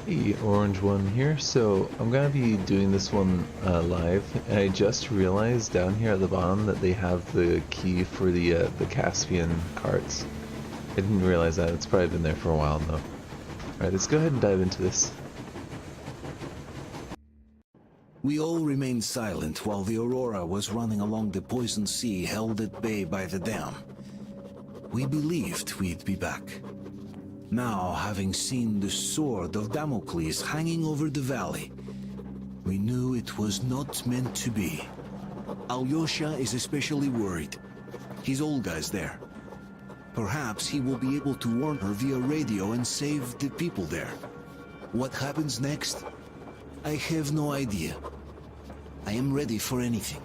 Hey, Orange One here. So I'm gonna be doing this one live, and I just realized down here at the bottom that they have the key for the Caspian carts. I didn't realize that. It's probably been there for a while though. Alright, let's go ahead and dive into this. We all remained silent while the Aurora was running along the poison sea held at bay by the dam. We believed we'd be back. Now, having seen the sword of Damocles hanging over the valley, we knew it was not meant to be. Alyosha is especially worried. His Olga's there. Perhaps he will be able to warn her via radio and save the people there. What happens next? I have no idea. I am ready for anything.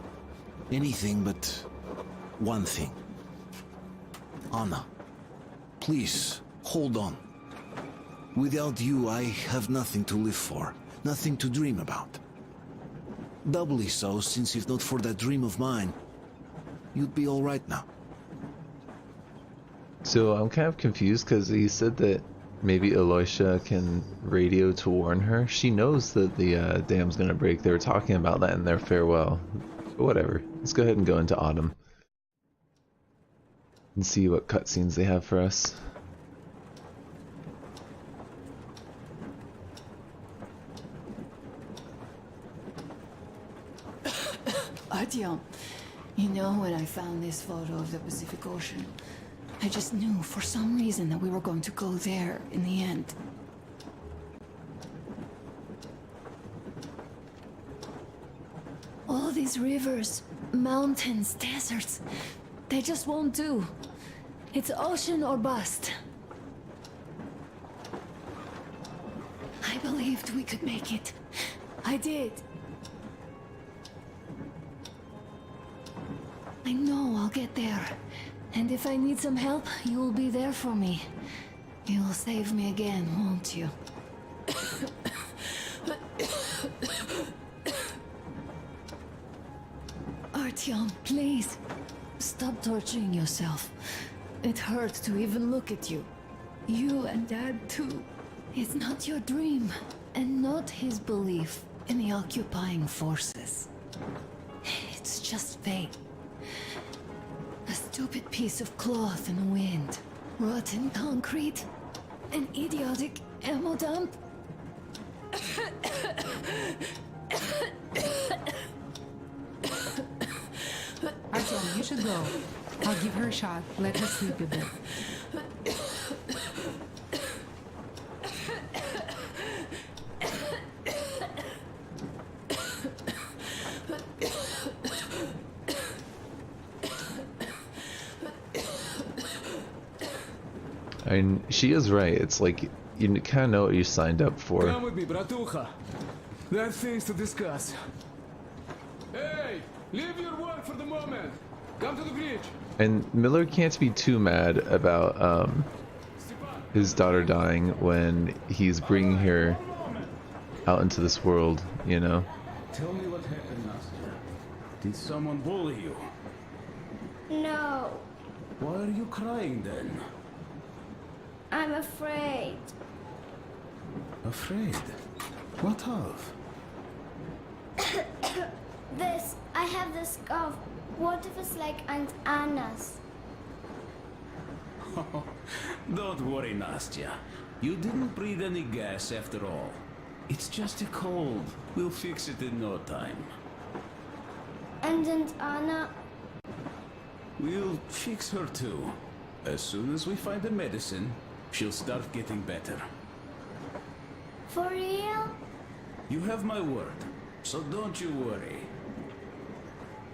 Anything but one thing. Anna, please, hold on. Without you, I have nothing to live for, nothing to dream about. Doubly so, since if not for that dream of mine, you'd be all right now. So I'm kind of confused because he said that maybe Aloysia can radio to warn her. She knows that the dam's gonna break. They were talking about that in their farewell. But whatever. Let's go ahead and go into Autumn and see what cutscenes they have for us. Artyom, you know when I found this photo of the Pacific Ocean, I just knew for some reason that we were going to go there in the end. All these rivers, mountains, deserts, they just won't do. It's ocean or bust. I believed we could make it. I did. I know I'll get there. And if I need some help, you will be there for me. You will save me again, won't you? Artyom, please. Stop torturing yourself. It hurts to even look at you. You and Dad too. It's not your dream, and not his belief in the occupying forces. It's just fate. A stupid piece of cloth in the wind. Rotten concrete. An idiotic ammo dump. Artyom, you should go. I'll give her a shot. Let her sleep a bit. And she is right. It's like you kind of know what you signed up for. Come with me, bratucha. There are things to discuss. Hey, leave your work for the moment. Come to the bridge. And Miller can't be too mad about his daughter dying when he's bringing her out into this world, you know? Tell me what happened, Nastya. Did someone bully you? No, Why are you crying then? I'm afraid. Afraid? What of? I have this cough. What if it's like Aunt Anna's? Don't worry, Nastya. You didn't breathe any gas after all. It's just a cold. We'll fix it in no time. And Aunt Anna? We'll fix her too. As soon as we find the medicine, she'll start getting better. For real? You have my word, so don't you worry.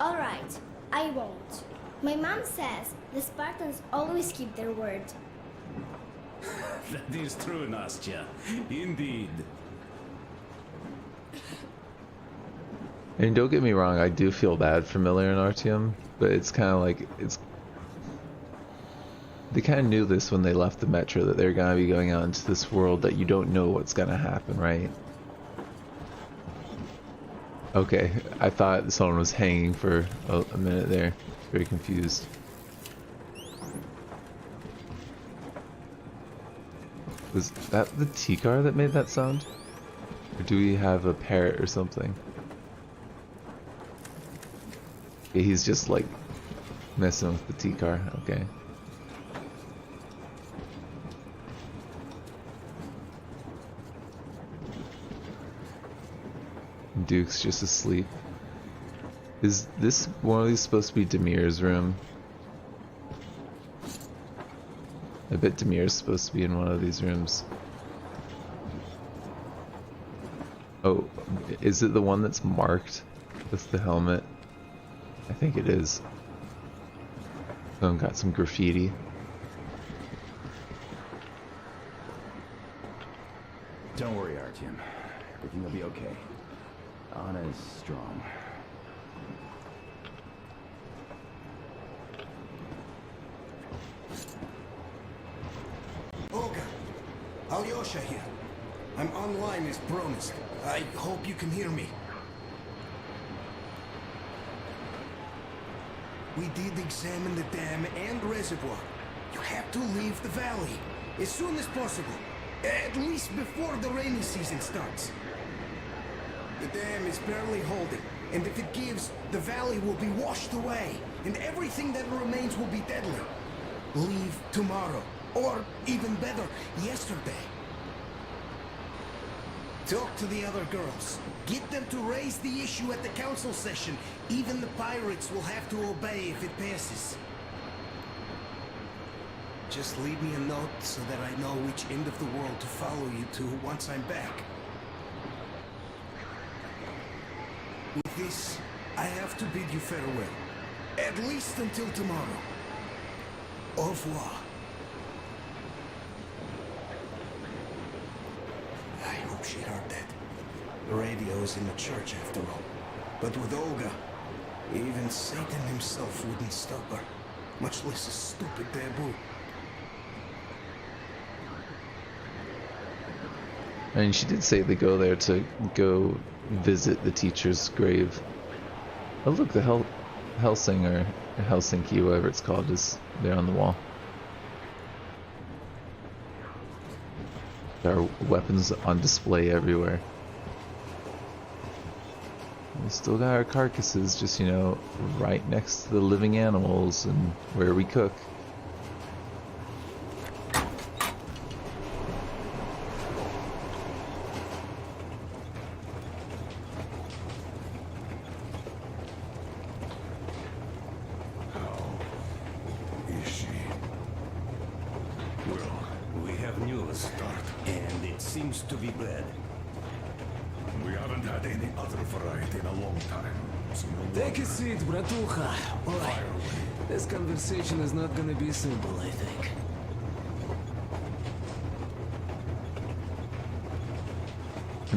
Alright, I won't. My mom says the Spartans always keep their word. That is true, Nastya. Indeed. And don't get me wrong, I do feel bad for Miller and Artyom, but it's kind of like they kind of knew this when they left the metro, that they're gonna be going out into this world that you don't know what's gonna happen, right? Okay, I thought someone was hanging for a minute there. Very confused. Was that the T-car that made that sound? Or do we have a parrot or something? Okay, he's just like messing with the T-car, okay. Duke's just asleep. Is this one of these supposed to be Demir's room? I bet Demir's supposed to be in one of these rooms. Oh, is it the one that's marked with the helmet? I think it is. Oh, got some graffiti. Don't worry, Artyom. Everything will be okay. Anna is strong. Olga, Alyosha here. I'm online as promised. I hope you can hear me. We did examine the dam and reservoir. You have to leave the valley as soon as possible. At least before the rainy season starts. The dam is barely holding, and if it gives, the valley will be washed away, and everything that remains will be deadly. Leave tomorrow, or even better, yesterday. Talk to the other girls. Get them to raise the issue at the council session. Even the pirates will have to obey if it passes. Just leave me a note so that I know which end of the world to follow you to once I'm back. With this, I have to bid you farewell. At least until tomorrow. Au revoir. I hope she heard that. The radio is in the church after all. But with Olga, even Satan himself wouldn't stop her. Much less a stupid taboo. I mean, she did say they go there to go visit the teacher's grave. Oh look, the Helsing or Helsinki, whatever it's called, is there on the wall. There are weapons on display everywhere. We still got our carcasses, just, you know, right next to the living animals and where we cook. Is she? Well, we have news, and it seems to be bad. We haven't had any other variety in a long time. So no Take a wonder. seat, bratucha. Boy, this conversation is not gonna be simple, I think.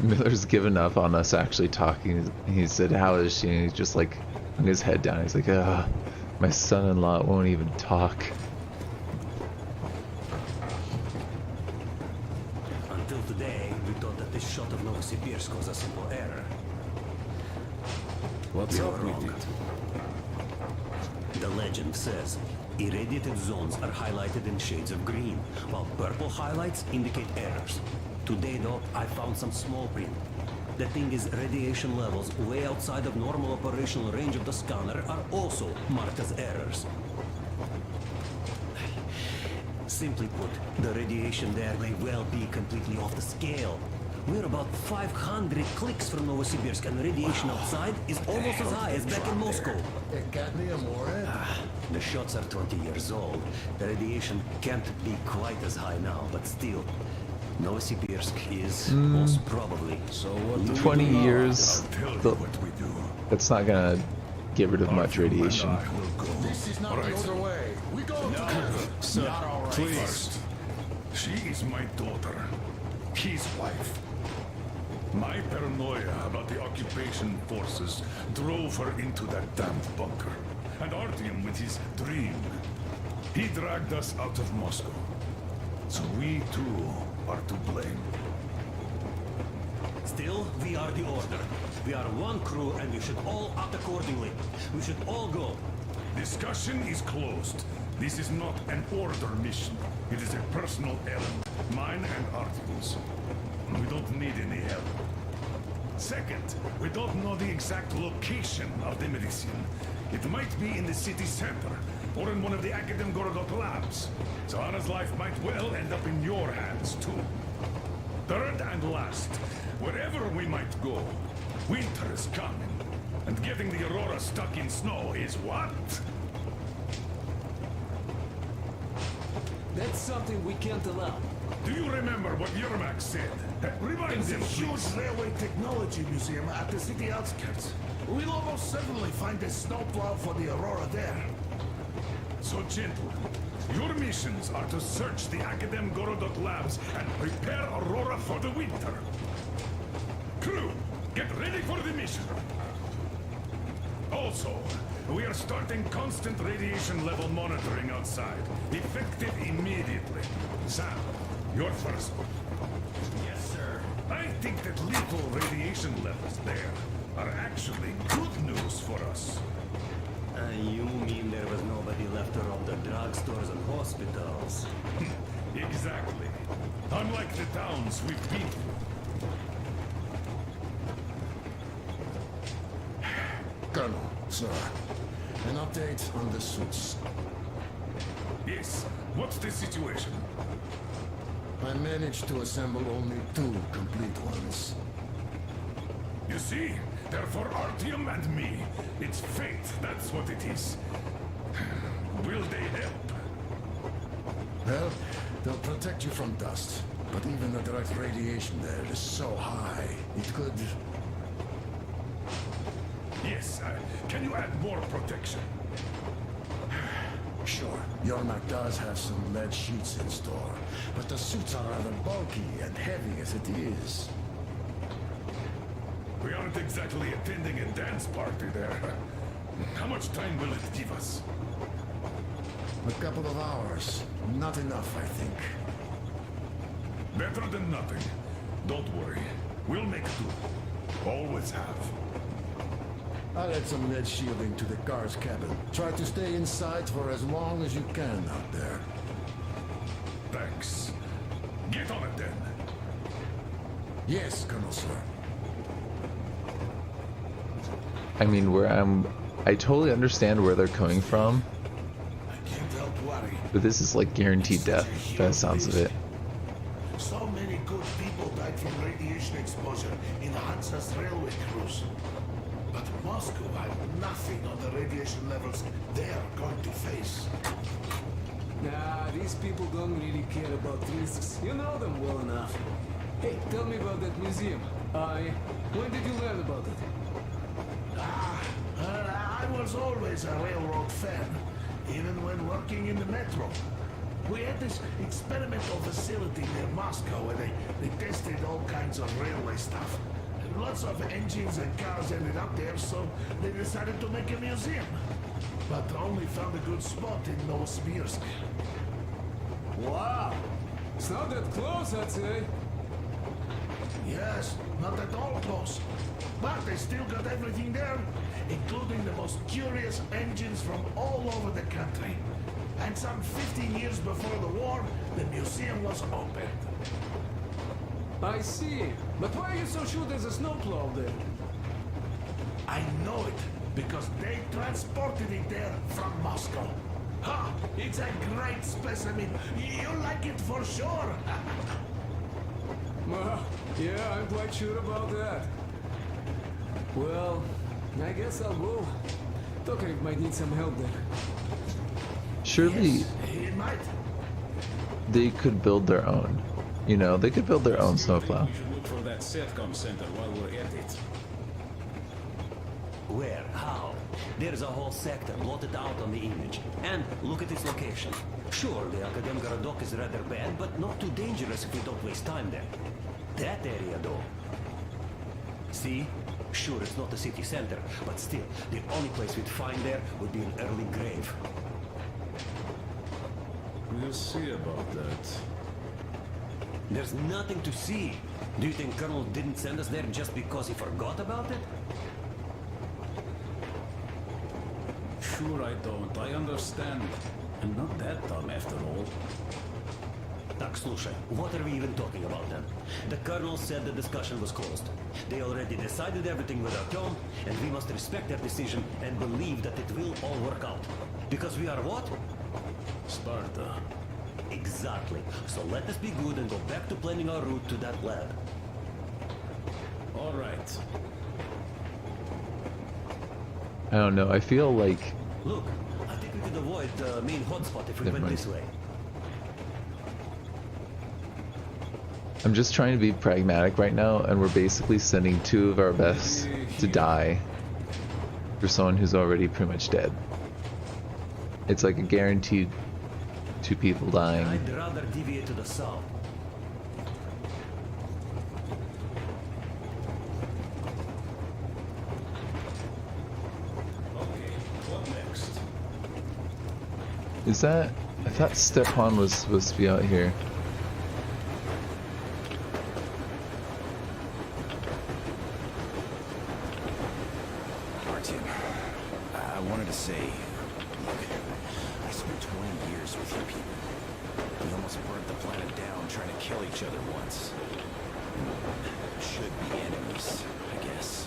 Miller's given up on us actually talking. He said, "How is she?" And he's just like, hung his head down. He's like, "Ugh, my son-in-law won't even talk." Until today, we thought that this shot of Novosibirsk was a simple error. What's We up were with wrong. it? The legend says irradiated zones are highlighted in shades of green, while purple highlights indicate errors. Today, though, I found some small print. The thing is, radiation levels way outside of normal operational range of the scanner are also marked as errors. Simply put, the radiation there may well be completely off the scale. We're about 500 clicks from Novosibirsk, and the radiation outside is almost as high as back in Moscow. The shots are 20 years old. The radiation can't be quite as high now, but still, Novosibirsk is most probably. So what? 20 years, I'll tell you the- what we do. that's not gonna get rid of much radiation. And I will go. This is not All right. the other way. We go together. Sir, Not all right. please. First, She is my daughter, his wife. My paranoia about the occupation forces drove her into that damned bunker. And Artyom with his dream. He dragged us out of Moscow. So we too are to blame. Still, we are the Order. We are one crew and we should all act accordingly. We should all go. Discussion is closed. This is not an Order mission. It is a personal errand. Mine and Artyom's. We don't need any help. Second, we don't know the exact location of the medicine. It might be in the city center, or in one of the Academ Gorodok labs. So Anna's life might well end up in your hands, too. Third and last, wherever we might go, winter is coming. And getting the Aurora stuck in snow is what? That's something we can't allow. Do you remember what Yermak said? Remind There's a him, huge please. railway technology museum at the city outskirts. We'll almost certainly find a snowplow for the Aurora there. So, gentlemen, your missions are to search the Academ Gorodok labs and prepare Aurora for the winter. Crew, get ready for the mission. Also, we are starting constant radiation level monitoring outside. Effective immediately. Sam, you're first. Yes, sir. I think that little radiation levels there are actually good news for us. You mean there was nobody left to rob the drugstores and hospitals? Exactly. Unlike the towns we've been through. Colonel, sir. An update on the suits. Yes, what's the situation? I managed to assemble only 2 complete ones. You see, they're for Artyom and me. It's fate, that's what it is. Will they help? Well, they'll protect you from dust. But even the direct radiation there is so high, it could... Yes, can you add more protection? Sure, Yermak does have some lead sheets in store, but the suits are rather bulky and heavy as it is. We aren't exactly attending a dance party there. How much time will it give us? A couple of hours. Not enough, I think. Better than nothing. Don't worry. We'll make do. Always have. I'll add some lead shielding to the car's cabin. Try to stay inside for as long as you can out there. Thanks. Get on it then. Yes, Colonel, sir. I mean, I totally understand where they're coming from, I can't help worry. but this is like guaranteed death, by the sounds of it. So many good people died from radiation exposure in Hansa's railway crews. But Moscow had nothing on the radiation levels they're going to face. Nah, these people don't really care about risks. You know them well enough. Hey, tell me about that museum. When did you learn about it? I was always a railroad fan, even when working in the metro. We had this experimental facility near Moscow where they tested all kinds of railway stuff. Lots of engines and cars ended up there, so they decided to make a museum. But only found a good spot in Novosibirsk. Wow! It's not that close, I'd say. Yes, not at all close. But they still got everything there, including the most curious engines from all over the country. And some 15 years before the war, the museum was opened. I see. But why are you so sure there's a snowplow there? I know it, because they transported it there from Moscow. Ha! It's a great specimen. You'll like it for sure. Well, yeah, I'm quite sure about that. Well, I guess I'll go. Tokarev might need some help there. Surely Yes, it might. they could build their own. You know, they could build their own snowplow. We should look for that SETCOM center while we're at it. Where? How? There's a whole sector blotted out on the image. And look at its location. Sure, the Academ Gorodok is rather bad, but not too dangerous if we don't waste time there. That area, though. See? Sure, it's not the city center, but still, the only place we'd find there would be an early grave. We'll see about that. There's nothing to see. Do you think Colonel didn't send us there just because he forgot about it? Sure I don't. I understand. I'm not that dumb after all. Так, слушай, what are we even talking about then? The colonel said the discussion was closed. They already decided everything with Artyom, and we must respect their decision and believe that it will all work out. Because we are what? Sparta. Exactly. So let us be good and go back to planning our route to that lab. All right. I don't know. I feel like Look, I think we could avoid the main hotspot if we Never went mind. this way. I'm just trying to be pragmatic right now, and we're basically sending 2 of our best to die for someone who's already pretty much dead. It's like a guaranteed 2 people dying. I'd rather deviate to the south. Okay, what next? Is that... I thought Stepan was supposed to be out here. Artyom, I wanted to say, look, I spent 20 years with you people. We almost burnt the planet down trying to kill each other once. Should be enemies, I guess.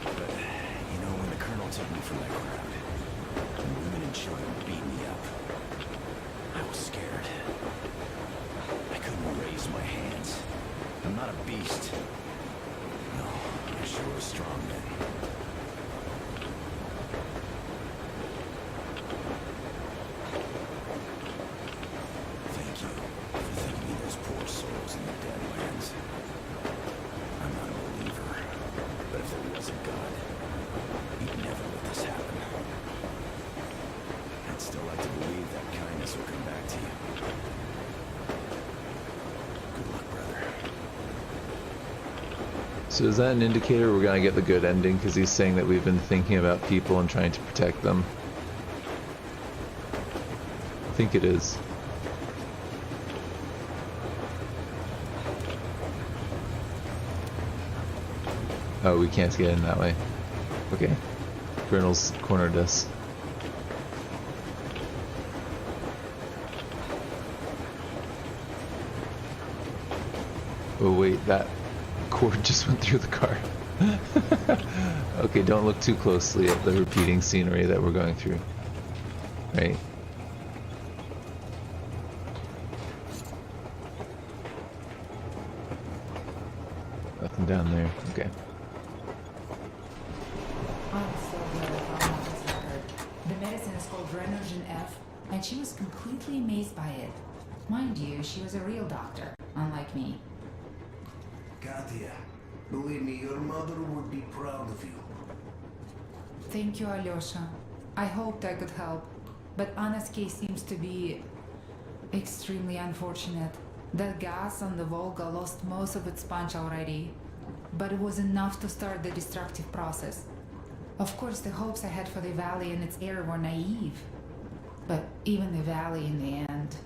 But, you know, when the colonel took me from that crowd, and women and children beat me up, I was scared. I couldn't raise my hands. I'm not a beast. No, I sure was strong then. Thank you for thinking of those poor souls in the Deadlands. I'm not a believer, but if there was a God, he'd never let this happen. I'd still like to believe that kindness will come back to you. Good luck, brother. So is that an indicator we're gonna get the good ending? Because he's saying that we've been thinking about people and trying to protect them. I think it is. Oh, we can't get in that way. Okay. Colonel's cornered us. Oh wait, that cord just went through the car. Okay, don't look too closely at the repeating scenery that we're going through. Right? Nothing down there. Okay. I'm so glad I found this record. The medicine is called Renogen F, and she was completely amazed by it. Mind you, she was a real doctor, unlike me. Katya, believe me, your mother would be proud of you. Thank you, Alyosha. I hoped I could help, but Anna's case seems to be extremely unfortunate. That gas on the Volga lost most of its punch already, but it was enough to start the destructive process. Of course, the hopes I had for the valley and its air were naive, but even the valley in the end.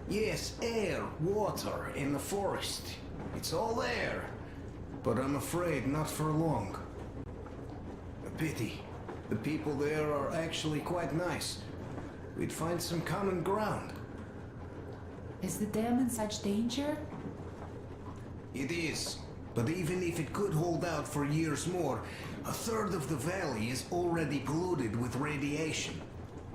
Yes, air, water, in the forest. It's all there. But I'm afraid not for long. A pity. The people there are actually quite nice. We'd find some common ground. Is the dam in such danger? It is. But even if it could hold out for years more, a third of the valley is already polluted with radiation.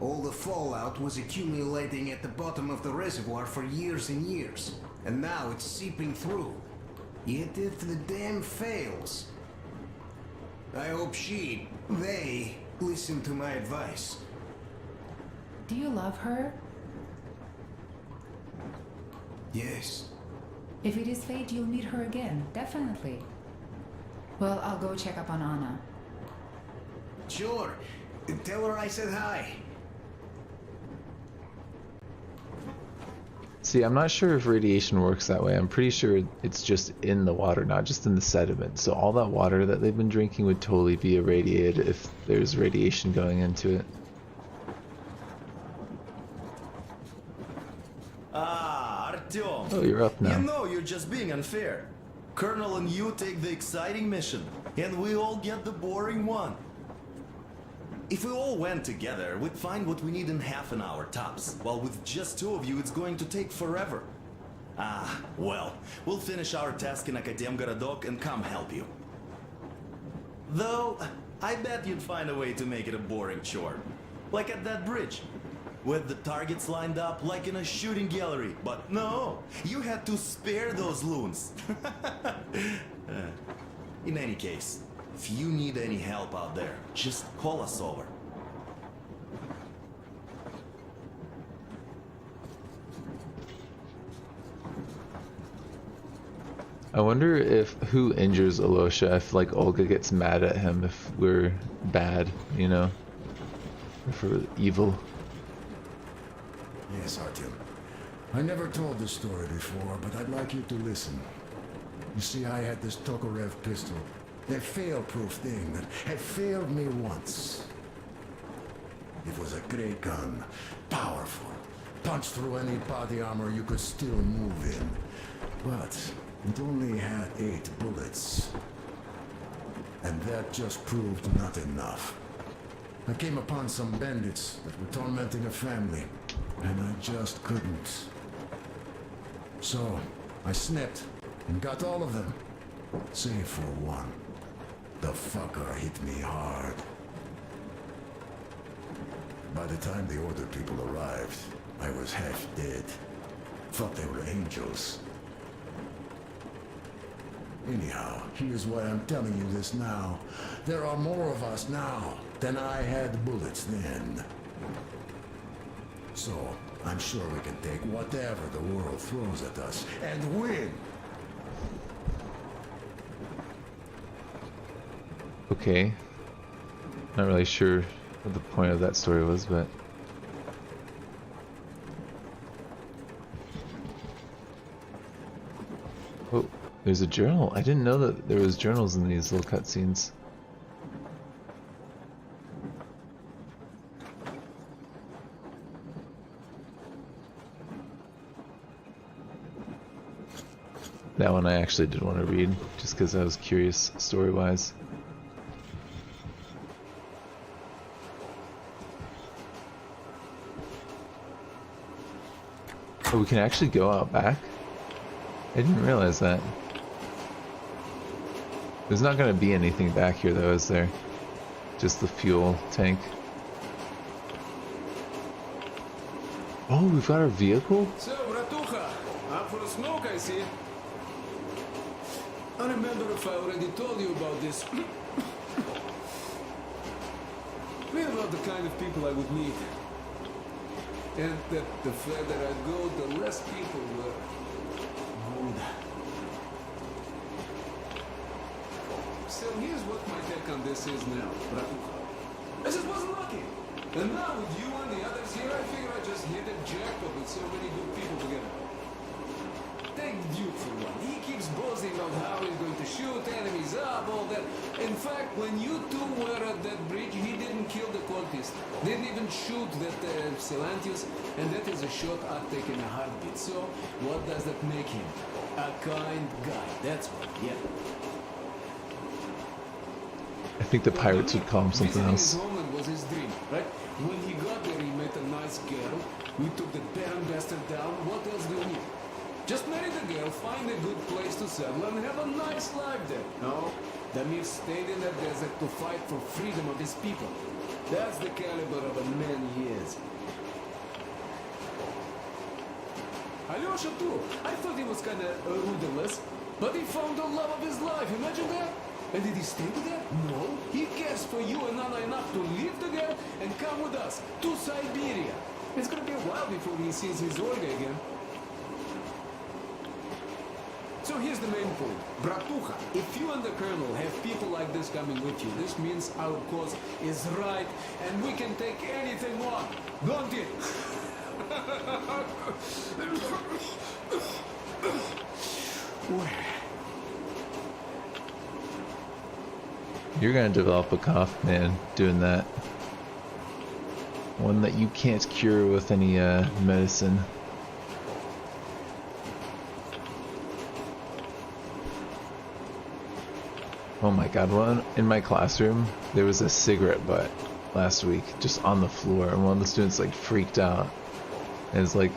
All the fallout was accumulating at the bottom of the reservoir for years and years, and now it's seeping through. Yet if the dam fails, I hope they listen to my advice. Do you love her? Yes. If it is fate, you'll meet her again, definitely. Well, I'll go check up on Anna. Sure. Tell her I said hi. See, I'm not sure if radiation works that way. I'm pretty sure it's just in the water, not just in the sediment. So all that water that they've been drinking would totally be irradiated if there's radiation going into it. Ah, Artyom. Oh, you're up now. You know you're just being unfair. Colonel and you take the exciting mission, and we all get the boring one. If we all went together, we'd find what we need in half an hour tops, while with just two of you, it's going to take forever. Ah, well, we'll finish our task in Akademgorodok and come help you. Though, I bet you'd find a way to make it a boring chore. Like at that bridge, with the targets lined up like in a shooting gallery. But no, you had to spare those loons. In any case, if you need any help out there, just call us over. I wonder if who injures Alosha, if like Olga gets mad at him if we're bad, you know? If we're evil. Yes, Artyom. I never told this story before, but I'd like you to listen. You see, I had this Tokarev pistol. That fail-proof thing that had failed me once. It was a great gun. Powerful. Punched through any body armor you could still move in. But it only had 8 bullets. And that just proved not enough. I came upon some bandits that were tormenting a family, and I just couldn't. So, I snipped and got all of them, save for one. The fucker hit me hard. By the time the Order people arrived, I was half dead. Thought they were angels. Anyhow, here's why I'm telling you this now. There are more of us now than I had bullets then. So, I'm sure we can take whatever the world throws at us and win! Okay. Not really sure what the point of that story was, but... Oh, there's a journal. I didn't know that there was journals in these little cutscenes. That one I actually did want to read, just because I was curious story-wise. Oh, we can actually go out back? I didn't realize that. There's not going to be anything back here though, is there? Just the fuel tank. Oh, we've got our vehicle? So, Bratucha, up for a smoke, I see. I remember if I already told you about this. Read about the kind of people I would meet. And that the further I go, the less people were good. So here's what my take on this is now, Bratucha. I just wasn't lucky. And now with you and the others here, I figure I just hit a jackpot with so many good people together. Take Duke for one. He keeps boasting about how he's going to shoot enemies up, all that. In fact, when you two were at that bridge, he didn't kill the cultist. Didn't even shoot that Silantius, and that is a shot I'd take in a heartbeat. So, what does that make him? A kind guy. That's what, yeah. I think the pirates would call him something else. Visiting his homeland was his dream, right? When he got there, he met a nice girl. We took the Baron bastard down. What else do you need? Just marry the girl, find a good place to settle, and have a nice life there. No, Damir stayed in the desert to fight for freedom of his people. That's the caliber of a man he is. Alyosha too. I thought he was kinda rudderless, but he found the love of his life. Imagine that. And did he stay with her? No. He cares for you and Anna enough to leave the girl and come with us to Siberia. It's gonna be a while before he sees his Olga again. So here's the main point. Bratucha, if you and the Colonel have people like this coming with you, this means our cause is right and we can take anything on. Don't it? You're gonna develop a cough, man, doing that. One that you can't cure with any medicine. Oh my god, one in my classroom, there was a cigarette butt last week, just on the floor, and one of the students like freaked out. And it's like,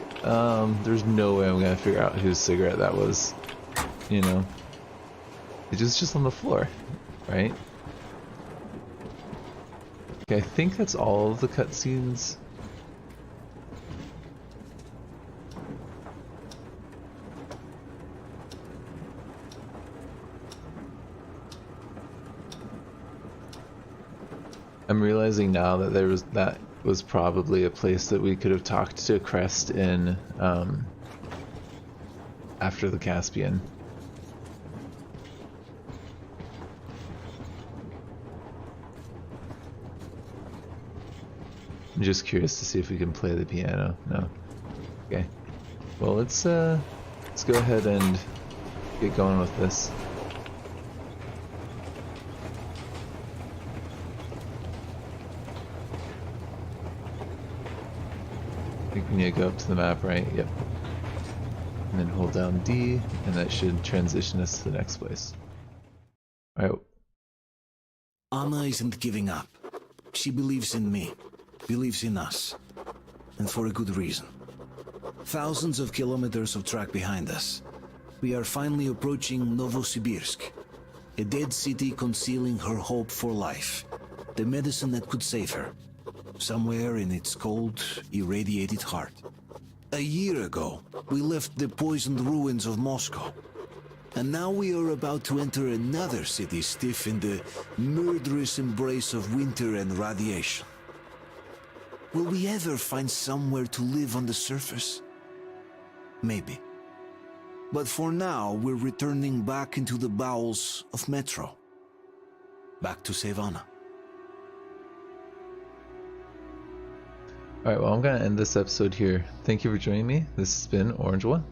there's no way I'm gonna figure out whose cigarette that was. You know, it's just on the floor, right? Okay, I think that's all of the cutscenes. I'm realizing now that that was probably a place that we could have talked to Crest in after the Caspian. I'm just curious to see if we can play the piano. No. Okay. Well, let's go ahead and get going with this. I think we need to go up to the map, right? Yep. And then hold down D, and that should transition us to the next place. Alright. Anna isn't giving up. She believes in me, believes in us, and for a good reason. Thousands of kilometers of track behind us, we are finally approaching Novosibirsk, a dead city concealing her hope for life, the medicine that could save her, somewhere in its cold, irradiated heart. A year ago, we left the poisoned ruins of Moscow, and now we are about to enter another city stiff in the murderous embrace of winter and radiation. Will we ever find somewhere to live on the surface? Maybe. But for now, we're returning back into the bowels of Metro. Back to Savannah. Alright, well, I'm going to end this episode here. Thank you for joining me. This has been Orange One.